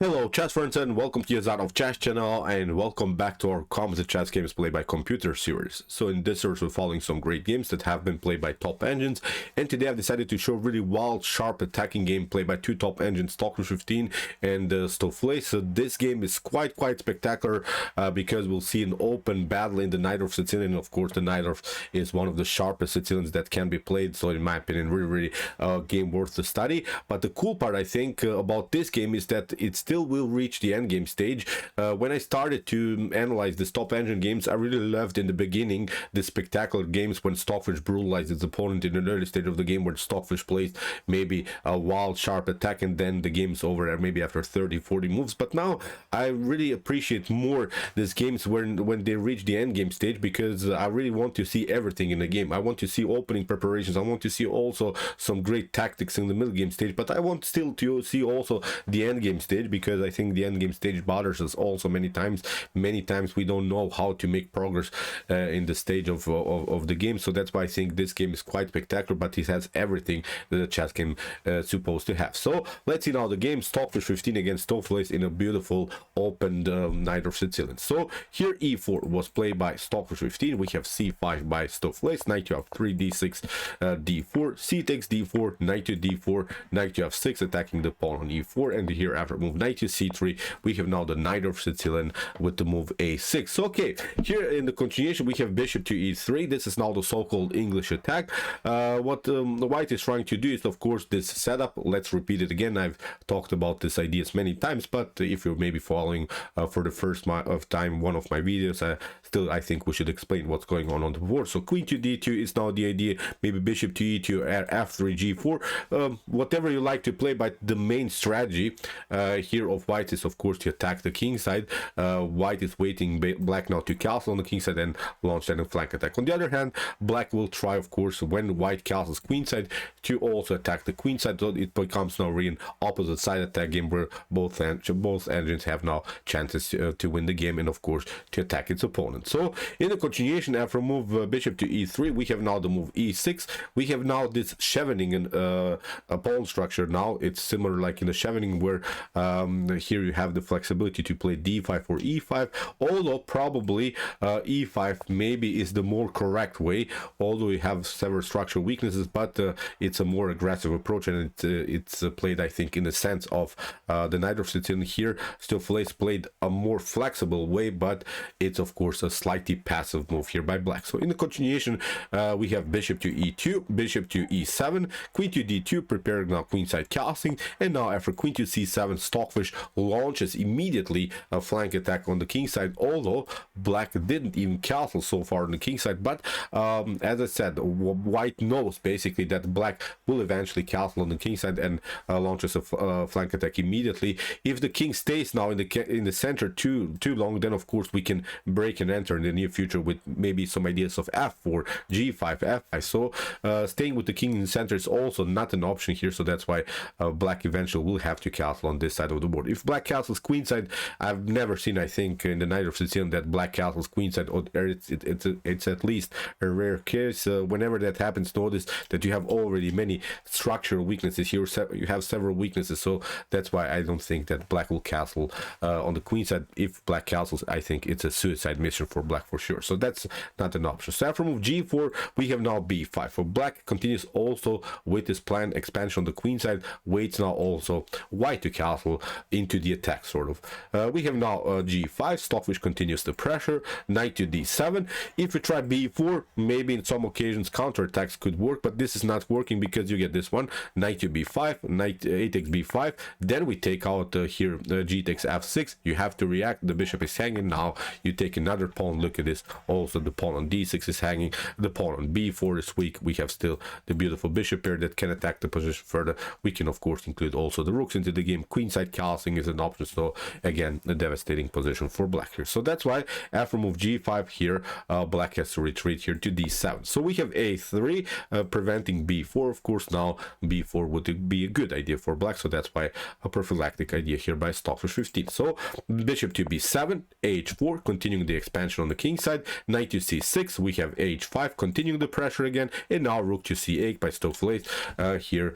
Hello chess friends and welcome to Untitled Chapter channel and welcome back to our composite chess games played by computer series. So in this series we're following some great games that have been played by top engines, and today I've decided to show a really wild, sharp attacking game played by two top engines, Stockfish 15 and Stockfish. So this game is quite spectacular because we'll see an open battle in the Knight of Sicilian. Of course the Knight of is one of the sharpest Sicilians that can be played, so in my opinion really game worth the study. But the cool part I think about this game is that it's still will reach the end game stage. When I started to analyze the top engine games, I really loved in the beginning the spectacular games when Stockfish brutalized its opponent in an early stage of the game, where Stockfish plays maybe a wild sharp attack and then the game's over maybe after 30-40 moves. But now I really appreciate more these games when they reach the end game stage, because I really want to see everything in the game. I want to see opening preparations, I want to see also some great tactics in the middle game stage, but I want still to see also the end game stage, because I think the end game stage bothers us also many times we don't know how to make progress in the stage of the game. So that's why I think this game is quite spectacular, but it has everything that a chess game supposed to have. So let's see now the game. Stockfish 15 against Stockfish in a beautiful open Knight of Sicilian. So here e4 was played by Stockfish 15. We have c5 by Stockfish, knight to f3, d6, d4, c takes d4, knight to d4, knight to f6, attacking the pawn on e4, and here after move knight to c3 we have now the Knight of Sicilian with the move a6. So okay, here in the continuation we have bishop to e3. This is now the so-called English attack. What the white is trying to do is of course this setup. Let's repeat it again. I've talked about this ideas many times, but if you're maybe following for the first time one of my videos, still I think we should explain what's going on the board. So queen to d2 is now the idea, maybe bishop to e2, f3, g4, whatever you like to play. But the main strategy here of white is of course to attack the king side. White is waiting black now to castle on the king side and launch that flank attack. On the other hand, black will try of course when white castles queen side to also attack the queen side, so it becomes now really an opposite side attack game where both engines have now chances to win the game and of course to attack its opponent. So in the continuation, after move bishop to e3, we have now the move e6. We have now this Scheveningen pawn structure. Now it's similar like in the Scheveningen, where here you have the flexibility to play d5 or e5, although probably e5 maybe is the more correct way, although you have several structural weaknesses, but it's a more aggressive approach, and it's played I think in the sense of the Knight of Sicilian here. Stockfish played a more flexible way, but it's of course a slightly passive move here by black. So in the continuation we have bishop to e2, bishop to e7, queen to d2, preparing now queenside castling, and now after queen to c7, Stockfish launches immediately a flank attack on the king side, although black didn't even castle so far on the king side. But as I said, white knows basically that black will eventually castle on the king side and launches a flank attack immediately. If the king stays now in the center too long, then of course we can break and enter in the near future with maybe some ideas of f4, g5, f5. So staying with the king in the center is also not an option here, so that's why black eventually will have to castle on this side of the board. If black castles queenside, I've never seen, I think, in the Knight of Sicilian that black castles queenside, or it's at least a rare case. Whenever that happens, notice that you have already many structural weaknesses here. You have several weaknesses, so that's why I don't think that black will castle on the queen side. If black castles, I think it's a suicide mission for black for sure, so that's not an option. So after move g4, we have now b5. For black continues also with this planned expansion on the queen side, waits now also white to castle into the attack sort of. We have now g5, Stockfish continues the pressure, knight to d7. If we try b4, maybe in some occasions counterattacks could work, but this is not working because you get this one, knight to b5, knight a takes b5, then we take out here g takes f6. You have to react, the bishop is hanging. Now you take another pawn, look at this, also the pawn on d6 is hanging, the pawn on b4 is weak. We have still the beautiful bishop here that can attack the position further. We can of course include also the rooks into the game. Queenside castling is an option, so again a devastating position for black here. So that's why after move g5 here, black has to retreat here to d7. So we have a3 preventing b4. Of course now b4 would be a good idea for black, so that's why a prophylactic idea here by Stockfish 15. So bishop to b7, h4, continuing the expansion on the king side, knight to c6, we have h5, continuing the pressure again, and now rook to c8 by Stockfish here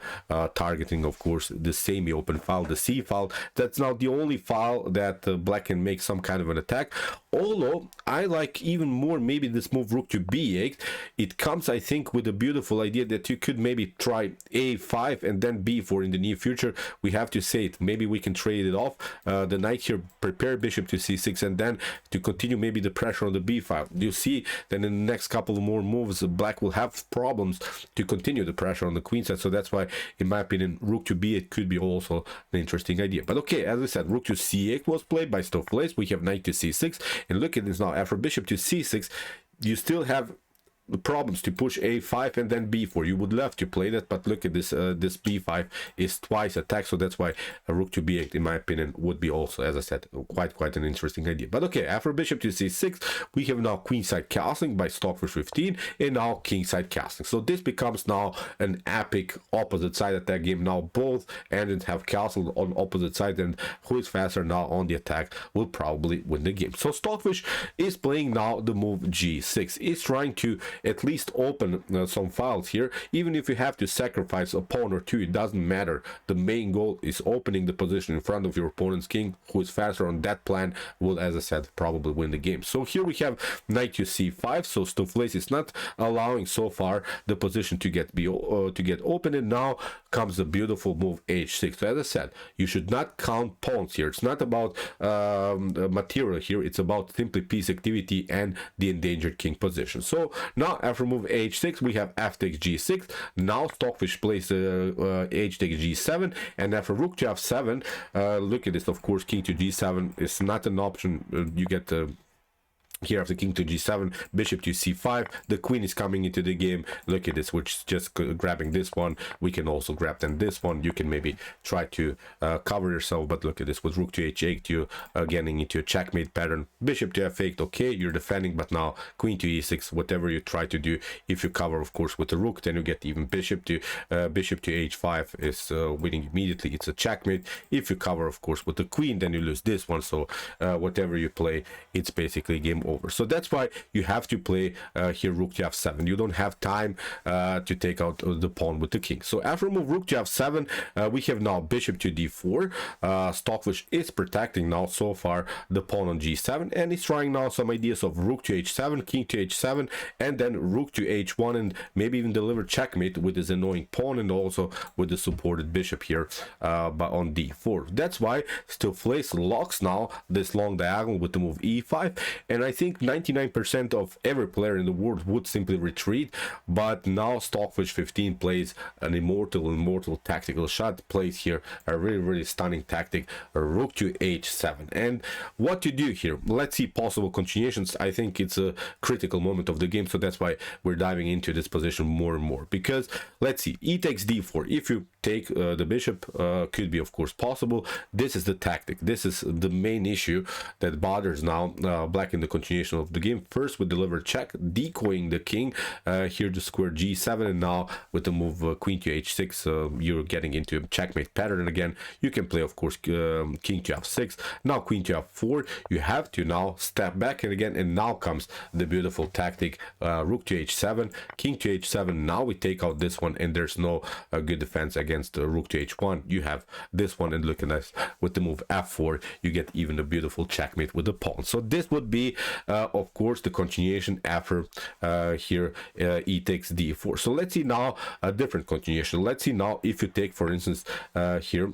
targeting of course the semi-open file, the c file, That's now the only file that black can make some kind of an attack. Although I like even more maybe this move rook to b8. It comes, I think, with a beautiful idea that you could maybe try a5 and then b4 in the near future. We have to say it. Maybe we can trade it off. The knight here, prepare bishop to c6, and then to continue maybe the pressure on the b file. You see that in the next couple of more moves, black will have problems to continue the pressure on the queen side. So that's why, in my opinion, rook to b8 could be also an interesting idea. But okay, as I said, rook to c8 was played by Stockfish. We have knight to c6, and look at this now. After bishop to c6, you still have the problems to push a5 and then b4. You would love to play that, but look at this. This b5 is twice attacked, so that's why a rook to b8, in my opinion, would be also, as I said, quite an interesting idea. But okay, after bishop to c6, we have now queenside castling by Stockfish 15, and now kingside castling. So this becomes now an epic opposite side attack game. Now both engines have castled on opposite side, and who is faster now on the attack will probably win the game. So Stockfish is playing now the move g6. He's trying to at least open some files here. Even if you have to sacrifice a pawn or two, it doesn't matter. The main goal is opening the position in front of your opponent's king. Who is faster on that plan will, as I said, probably win the game. So here we have knight to c5. So Stockfish is not allowing so far the position to get open, and now comes the beautiful move h6. So as I said, you should not count pawns here. It's not about material here. It's about simply piece activity and the endangered king position. So now after move h6, we have f takes g6. Now Stockfish plays h takes g7, and after rook to f7, look at this. Of course, king to g7 is not an option. You get here after king to g7, bishop to c5, the queen is coming into the game. Look at this, we're just grabbing this one. We can also grab then this one. You can maybe try to cover yourself, but look at this with rook to h8, you getting into a checkmate pattern. Bishop to f8, okay, you're defending, but now queen to e6, whatever you try to do, if you cover of course with the rook, then you get even bishop to h5 is winning immediately. It's a checkmate. If you cover of course with the queen, then you lose this one. So whatever you play, it's basically game over. So that's why you have to play here rook to f7. You don't have time to take out the pawn with the king. So after move rook to f7, we have now bishop to d4. Stockfish is protecting now so far the pawn on g7, and he's trying now some ideas of rook to h7, king to h7, and then rook to h1, and maybe even deliver checkmate with his annoying pawn, and also with the supported bishop here but on d4. That's why Stockfish locks now this long diagonal with the move e5, and I think 99% of every player in the world would simply retreat, but now Stockfish 15 plays an immortal tactical shot, plays here a really stunning tactic, a rook to h7. And what to do here, let's see possible continuations. I think it's a critical moment of the game, so that's why we're diving into this position more and more, because let's see, e takes d4. If you take the bishop, could be of course possible. This is the tactic, this is the main issue that bothers now black in the continuation of the game. First we deliver check, decoying the king, here to square g7, and now with the move queen to h6, you're getting into a checkmate pattern. And again, you can play of course king to f6, now queen to f4. You have to now step back, and now comes the beautiful tactic, rook to h7, king to h7. Now we take out this one, and there's no good defense against rook to h1. You have this one, and look at this, with the move f4, you get even a beautiful checkmate with the pawn. So this would be of course the continuation after here e takes d4. So let's see now a different continuation. Let's see now if you take for instance here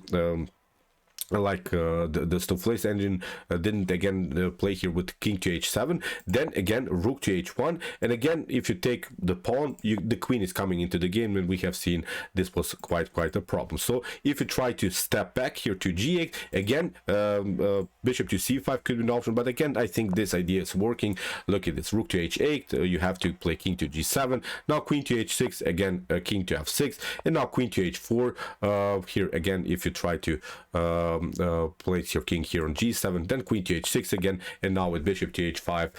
like the Stockfish engine didn't again play here with king to h7, then again rook to h1, and again if you take the pawn, the queen is coming into the game, and we have seen this was quite a problem. So if you try to step back here to g8, again bishop to c5 could be an option, but again I think this idea is working. Look at this, rook to h8, you have to play king to g7, now queen to h6, again king to f6, and now queen to h4. Here again if you try to place your king here on g7, then queen to h6 again, and now with bishop to h5,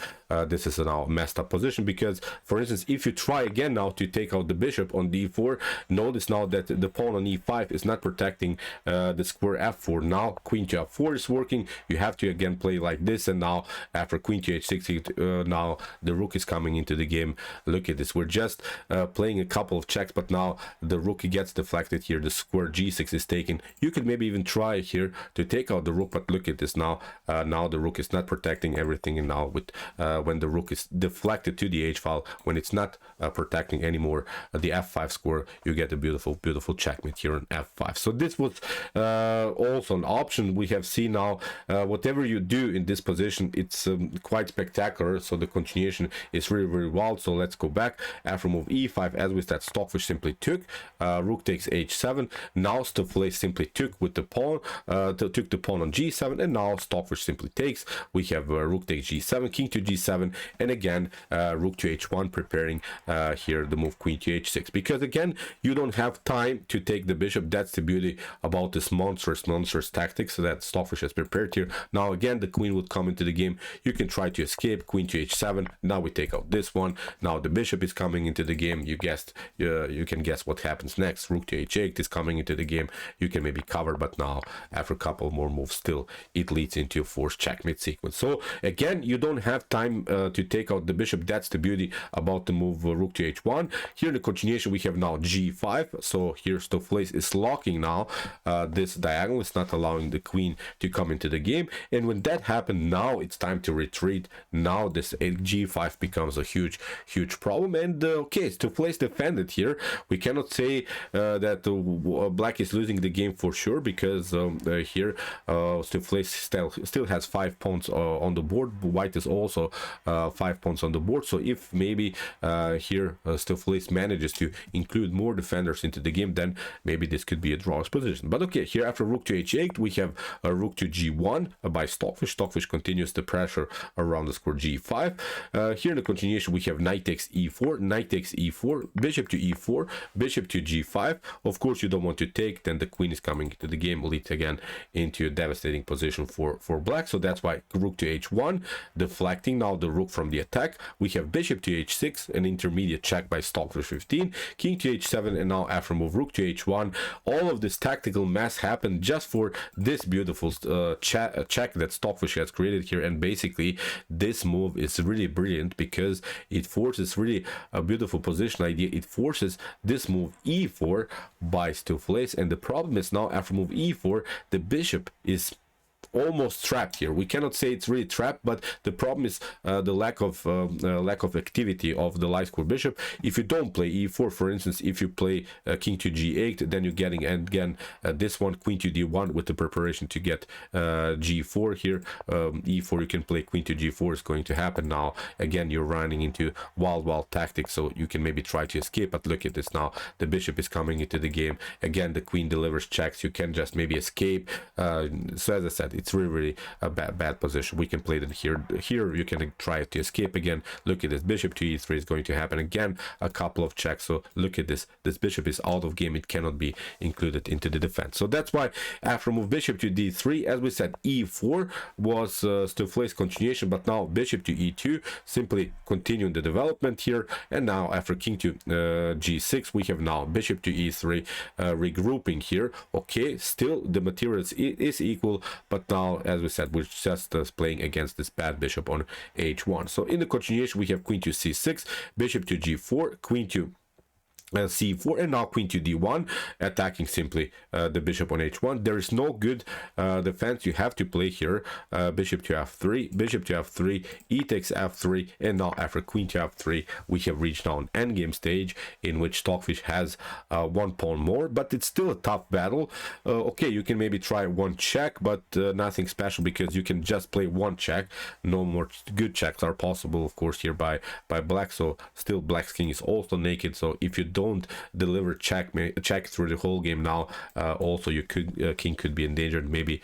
this is now a messed up position, because for instance if you try again now to take out the bishop on d4, notice now that the pawn on e5 is not protecting the square f4. Now queen to f4 is working, you have to again play like this, and now after queen to h6, now the rook is coming into the game. Look at this, we're just playing a couple of checks, but now the rook gets deflected here, the square g6 is taken. You could maybe even try here here to take out the rook, but look at this now. Now the rook is not protecting everything, and now with when the rook is deflected to the h file, when it's not protecting anymore the f5 square, you get a beautiful checkmate here on f5. So this was also an option. We have seen now whatever you do in this position, it's quite spectacular. So the continuation is really wild. So let's go back. After move e5, as we said, Stockfish simply took, rook takes h7. Now Stockfish simply took with the pawn, took the pawn on g7, and now Stockfish simply takes. We have rook takes g7, king to g7, and again rook to h1, preparing here the move queen to h6, because again you don't have time to take the bishop. That's the beauty about this monstrous tactics that Stockfish has prepared here. Now again the queen would come into the game. You can try to escape, queen to h7. Now we take out this one. Now the bishop is coming into the game. You guessed, you can guess what happens next. Rook to h8 is coming into the game. You can maybe cover, but now after a couple more moves, still it leads into a forced checkmate sequence. So again, you don't have time to take out the bishop. That's the beauty about the move rook to h1. Here in the continuation we have now g5. So here Stockfish is locking now this diagonal. It's not allowing the queen to come into the game, and when that happened, now it's time to retreat. Now this g5 becomes a huge problem, and okay, Stockfish defended here. We cannot say that black is losing the game for sure, because here Stockfish still has 5 pawns on the board. White is also 5 pawns on the board. So if maybe here Stockfish manages to include more defenders into the game, then maybe this could be a draw position. But okay, here after rook to h8 we have rook to g1 by Stockfish. Stockfish continues the pressure around the square g5. Here in the continuation we have knight takes e4, knight takes e4, bishop to e4, bishop to g5. Of course you don't want to take, then the queen is coming into the game, leads again into a devastating position for black. So that's why rook to h1, deflecting now the rook from the attack. We have bishop to h6, an intermediate check by Stockfish 15, king to h7, and now after move rook to h1. All of this tactical mess happened just for this beautiful check that Stockfish has created here. And basically this move is really brilliant because it forces really a beautiful position idea. It forces this move e4 by Stockfish, and the problem is now after move e4 the bishop is almost trapped here. We cannot say it's really trapped, but the problem is the lack of activity of the light square bishop. If you don't play e4, for instance, if you play king to g8, then you're getting, and again this one, queen to d1 with the preparation to get g4 here. E4, you can play queen to g4 is going to happen. Now again you're running into wild tactics, so you can maybe try to escape, but look at this now. The bishop is coming into the game. Again the queen delivers checks. You can just maybe escape. So as I said, it's really a bad position. We can play that here. You can try to escape again. Look at this, bishop to e3 is going to happen again. A couple of checks. So look at this. This bishop is out of game. It cannot be included into the defense. So that's why after move bishop to d3, as we said, e4 was Stockfish continuation, but now bishop to e2, simply continuing the development here. And now after king to g6, we have now bishop to e3, regrouping here. Okay, still the material is equal, but now as we said, we're just playing against this bad bishop on h1. So in the continuation we have queen to c6, bishop to g4, queen to c4, and now queen to d1, attacking simply the bishop on h1. There is no good defense. You have to play here bishop to f3, bishop to f3, e takes f3, and now after queen to f3 we have reached now an endgame stage in which Stockfish has 1 pawn more, but it's still a tough battle. Okay, you can maybe try one check, but nothing special, because you can just play one check. No more good checks are possible, of course, here by black. So still black's king is also naked. So if you don't deliver check through the whole game, now also your king could be endangered, maybe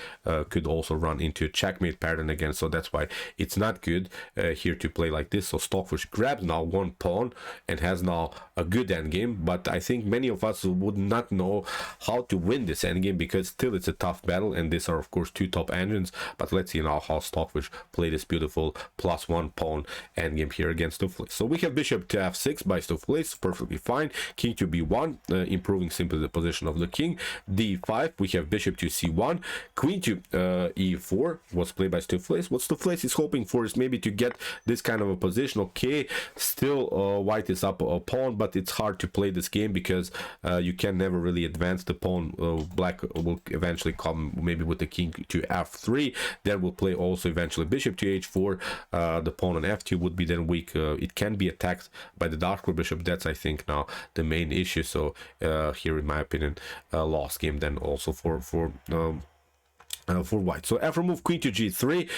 could also run into a checkmate pattern again. So that's why it's not good here to play like this. So Stockfish grabs now 1 pawn and has now a good endgame, but I think many of us would not know how to win this endgame, because still it's a tough battle, and these are of course 2 top engines. But let's see now how Stockfish play this beautiful +1 pawn endgame here against Stockfish. So we have bishop to f6 by Stockfish, perfectly fine. king to b1, improving simply the position of the king. d5, we have bishop to c1, queen to e4 was played by Stockfish. What Stockfish is hoping for is maybe to get this kind of a position. Okay, still white is up a pawn, but it's hard to play this game because you can never really advance the pawn. Black will eventually come maybe with the king to f3, then we'll play also eventually bishop to h4. The pawn on f2 would be then weak. It can be attacked by the darker bishop. That's, I think, now the main issue. So here, in my opinion, lost game then also for white. So after move queen to g3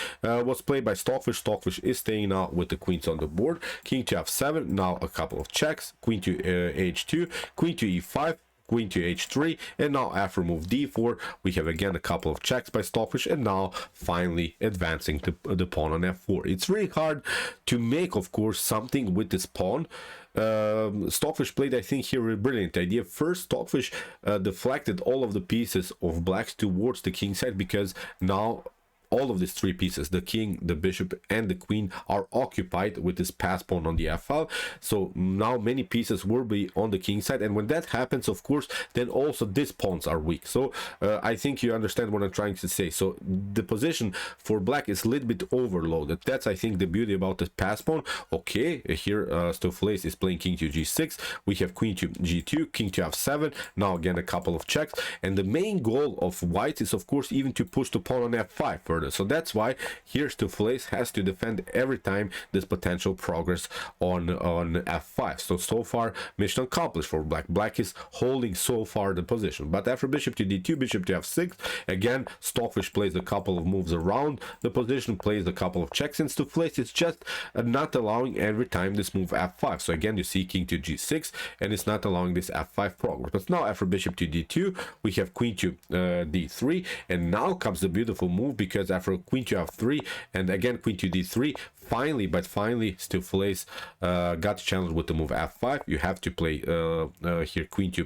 was played by Stockfish. Stockfish is staying now with the queens on the board. King to f7, now a couple of checks. Queen to h2, queen to e5, queen to h3, and now after move d4 we have again a couple of checks by Stockfish, and now finally advancing to the pawn on f4. It's really hard to make, of course, something with this pawn. Stockfish played, I think, here a brilliant idea. First, Stockfish deflected all of the pieces of blacks towards the king side, because now all of these three pieces, the king, the bishop, and the queen, are occupied with this pass pawn on the f file. So now many pieces will be on the king side, and when that happens, of course, then also these pawns are weak. So I think you understand what I'm trying to say. So the position for black is a little bit overloaded. That's, I think, the beauty about the pass pawn. Okay, here Stockfish is playing king to g6. We have queen to g2, king to f7. Now again a couple of checks, and the main goal of white is, of course, even to push the pawn on f5 further. So that's why here Stockfish has to defend every time this potential progress on f5. So far mission accomplished for black. Black is holding so far the position, but after bishop to d2, bishop to f6, again Stockfish plays a couple of moves around the position, plays a couple of checks, and Stockfish is just not allowing every time this move f5. So again you see king to g6, and it's not allowing this f5 progress. But now after bishop to d2 we have queen to d3, and now comes the beautiful move, because after queen to f3 and again queen to d3, finally Stockfish got challenged with the move f5. You have to play here queen to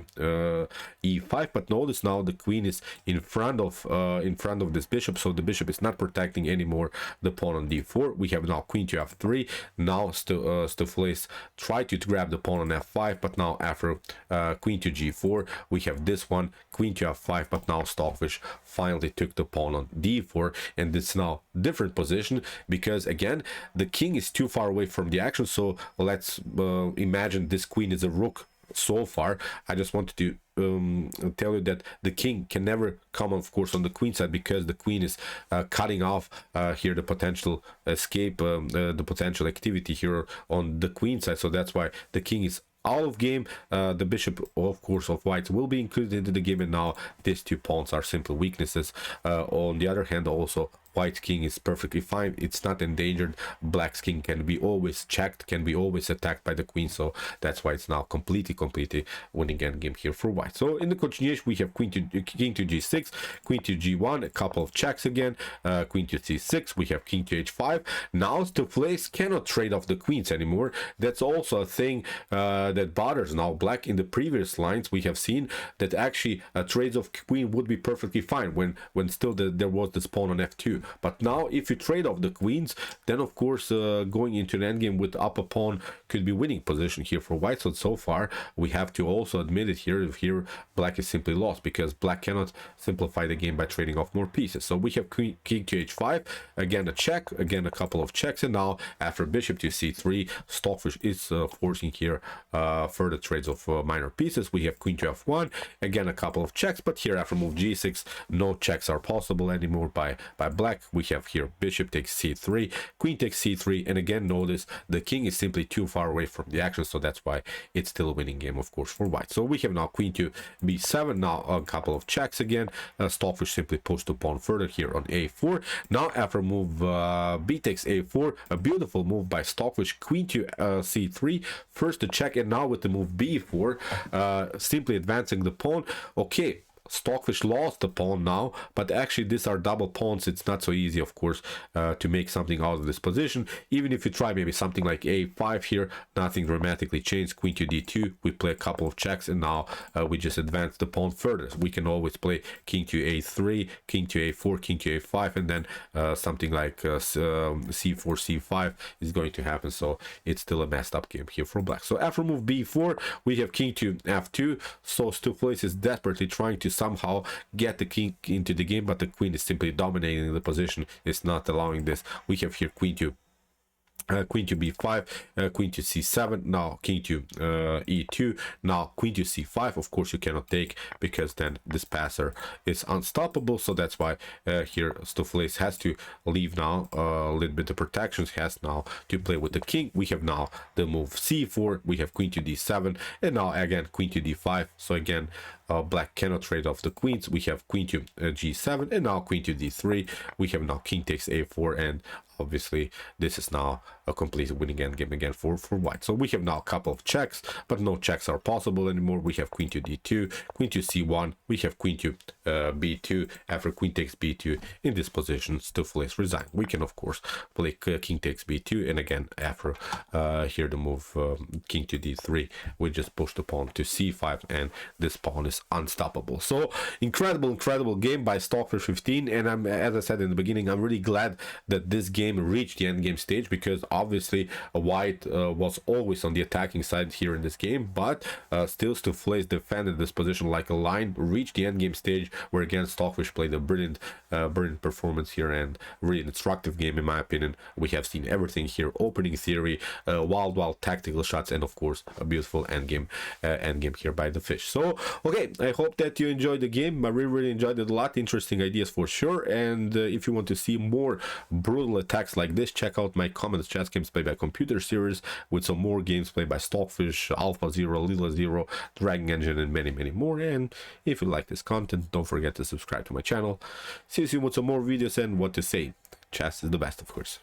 e5, but notice now the queen is in front of this bishop, so the bishop is not protecting anymore the pawn on d4. We have now queen to f3. Now Stockfish tried to grab the pawn on f5, but now after queen to g4 we have this one, queen to f5, but now Stockfish finally took the pawn on d4, and it's now different position, because again the king is too far away from the action. So let's imagine this queen is a rook. So far I just wanted to tell you that the king can never come, of course, on the queen side, because the queen is cutting off here the potential escape, the potential activity here on the queen side. So that's why the king is out of game. The bishop, of course, of white will be included into the game, and now these two pawns are simple weaknesses. On the other hand, also white king is perfectly fine. It's not endangered. Black's king can be always checked, can be always attacked by the queen. So that's why it's now completely winning endgame here for white. So in the continuation we have king to g6, queen to g1, a couple of checks again, queen to c6. We have king to h5. Now Stockfish cannot trade off the queens anymore. That's also a thing that bothers now black. In the previous lines we have seen that actually trades of queen would be perfectly fine when still there was this pawn on f2. But now if you trade off the queens, then of course going into an endgame with up a pawn could be winning position here for white. So far we have to also admit it here. Here black is simply lost, because black cannot simplify the game by trading off more pieces. So we have king to h5, again a check, again a couple of checks, and now after bishop to c3 Stockfish is forcing here further trades of minor pieces. We have queen to f1, again a couple of checks, but here after move g6 no checks are possible anymore by black. We have here bishop takes c3, queen takes c3, and again notice the king is simply too far away from the action. So that's why it's still a winning game, of course, for white. So we have now queen to b7, now a couple of checks again. Stockfish simply pushed the pawn further here on a4. Now after move b takes a4, a beautiful move by Stockfish, queen to c3, first to check, and now with the move b4 simply advancing the pawn. Okay, Stockfish lost the pawn now, but actually these are double pawns. It's not so easy, of course, to make something out of this position. Even if you try maybe something like a5 here, nothing dramatically changed. Queen to d2, we play a couple of checks, and now we just advance the pawn further. We can always play king to a3, king to a4, king to a5, and then something like c4, c5 is going to happen. So it's still a messed up game here for black. So after move b4, we have king to f2. So Stockfish is desperately trying to somehow get the king into the game, but the queen is simply dominating the position. It's not allowing this. We have here queen to b5, queen to c7, now king to e2, now queen to c5. Of course you cannot take, because then this passer is unstoppable. So that's why here Stockfish has to leave now a little bit of protections, has now to play with the king. We have now the move c4, we have queen to d7, and now again queen to d5. So again black cannot trade off the queens. We have queen to g7, and now queen to d3. We have now king takes a4, and obviously this is now a complete winning endgame again for white. So we have now a couple of checks, but no checks are possible anymore. We have queen to d2, queen to c1, we have queen to b2. After queen takes b2, in this position Stockfish resign. We can of course play king takes b2, and again after here the move king to d3, we just push the pawn to c5, and this pawn is unstoppable. So incredible game by Stockfish 15. And I'm, as I said in the beginning, I'm really glad that this game reached the endgame stage, because obviously white was always on the attacking side here in this game, but still Stockfish defended this position like a lion, reached the endgame stage, where again Stockfish played a brilliant performance here, and really instructive game in my opinion. We have seen everything here: opening theory, wild tactical shots, and of course a beautiful endgame here by the fish. So okay, I hope that you enjoyed the game. I really enjoyed it a lot. Interesting ideas for sure. And if you want to see more brutal attacks like this, check out my Commons Chess Games Played by Computer series, with some more games played by Stockfish, Alpha Zero, Lila Zero, Dragon Engine, and many more. And if you like this content, don't forget to subscribe to my channel. See you soon with some more videos, and what to say, chess is the best, of course.